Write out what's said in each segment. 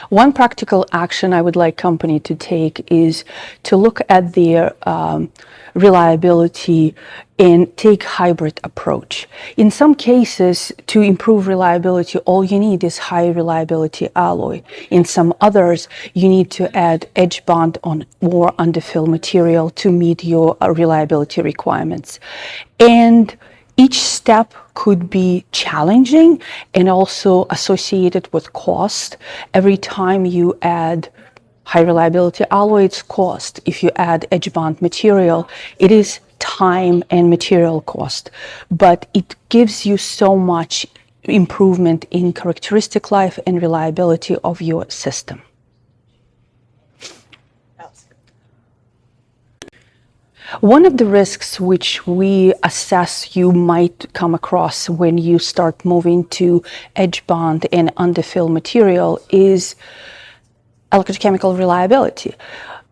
One practical action I would like company to take is to look at their reliability and take hybrid approach. In some cases, to improve reliability, all you need is high reliability alloy. In some others, you need to add edge bond on or underfill material to meet your reliability requirements. And each step could be challenging and also associated with cost. Every time you add high reliability alloy, it's cost. If you add edge bond material, it is time and material cost. But it gives you so much improvement in characteristic life and reliability of your system. One of the risks which we assess you might come across when you start moving to edge bond and underfill material is electrochemical reliability.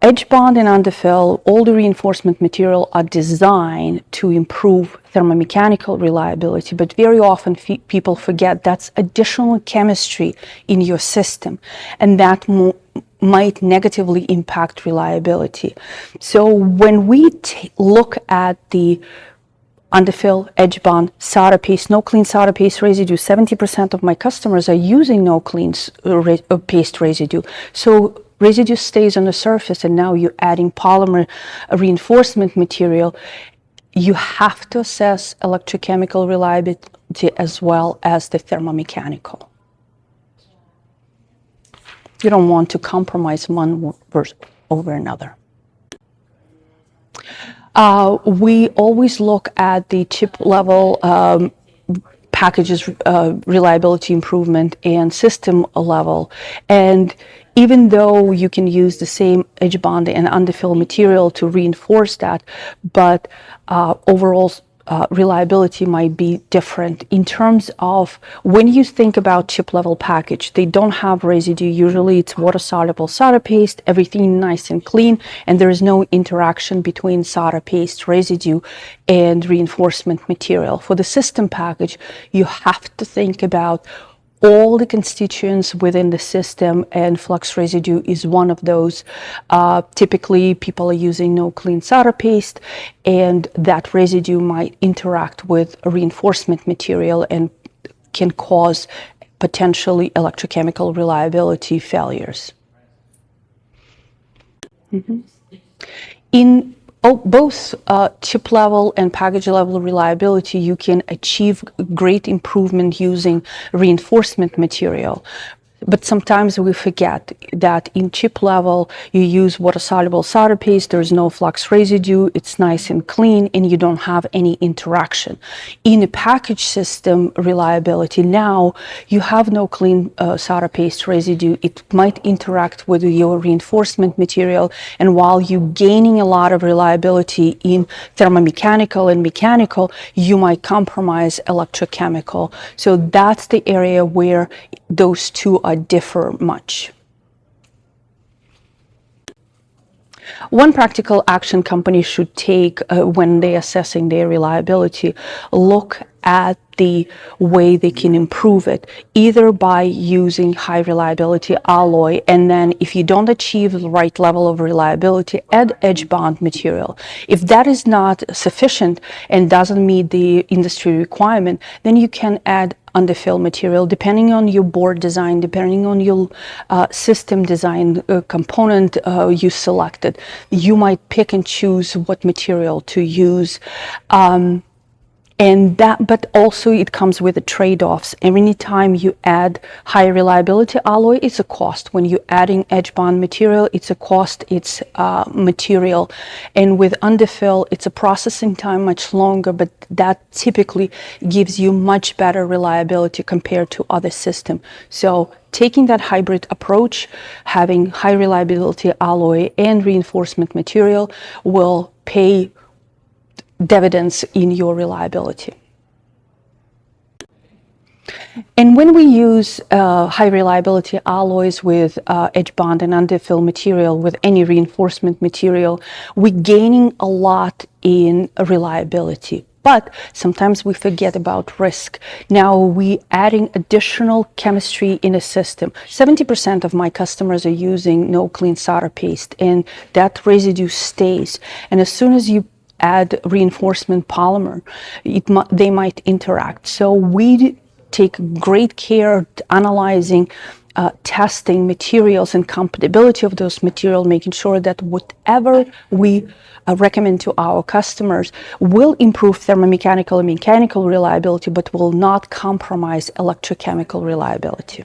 Edge bond and underfill, all the reinforcement material are designed to improve thermomechanical reliability, but very often people forget that's additional chemistry in your system, and that might negatively impact reliability. So when we look at the underfill, edge bond, solder paste, no clean solder paste residue, 70% of my customers are using no clean paste residue. So residue stays on the surface, and now you're adding polymer reinforcement material. You have to assess electrochemical reliability as well as the thermomechanical. You don't want to compromise one over another. We always look at the chip level packages reliability improvement and system level. And even though you can use the same edge bond and underfill material to reinforce that, but overall reliability might be different. In terms of when you think about chip level package, they don't have residue. Usually it's water soluble solder paste, everything nice and clean, and there is no interaction between solder paste residue and reinforcement material. For the system package, you have to think about all the constituents within the system, and flux residue is one of those. Typically, people are using no clean solder paste, and that residue might interact with a reinforcement material and can cause potentially electrochemical reliability failures. In both chip level and package level reliability, you can achieve great improvement using reinforcement material. But sometimes we forget that in chip level, you use water-soluble solder paste, there's no flux residue, it's nice and clean, and you don't have any interaction. In a package system reliability, now you have no clean solder paste residue. It might interact with your reinforcement material, and while you're gaining a lot of reliability in thermomechanical and mechanical, you might compromise electrochemical. So that's the area where those two differ much. One practical action companies should take when they're assessing their reliability, look at the way they can improve it, either by using high reliability alloy, and then if you don't achieve the right level of reliability, add edge bond material. If that is not sufficient and doesn't meet the industry requirement, then you can add underfill material, depending on your board design, depending on your system design component you selected. You might pick and choose what material to use. But also it comes with the trade-offs. Every time you add high reliability alloy, it's a cost. When you're adding edge bond material, it's a cost, it's material. And with underfill, it's a processing time much longer, but that typically gives you much better reliability compared to other systems. So taking that hybrid approach, having high reliability alloy and reinforcement material will pay dividends in your reliability. And when we use high reliability alloys with edge bond and underfill material with any reinforcement material, we're gaining a lot in reliability. But sometimes we forget about risk. Now we adding additional chemistry in a system. 70% of my customers are using no clean solder paste, and that residue stays. And as soon as you add reinforcement polymer, they might interact. So we take great care analyzing, testing materials and compatibility of those materials, making sure that whatever we recommend to our customers will improve thermomechanical and mechanical reliability, but will not compromise electrochemical reliability.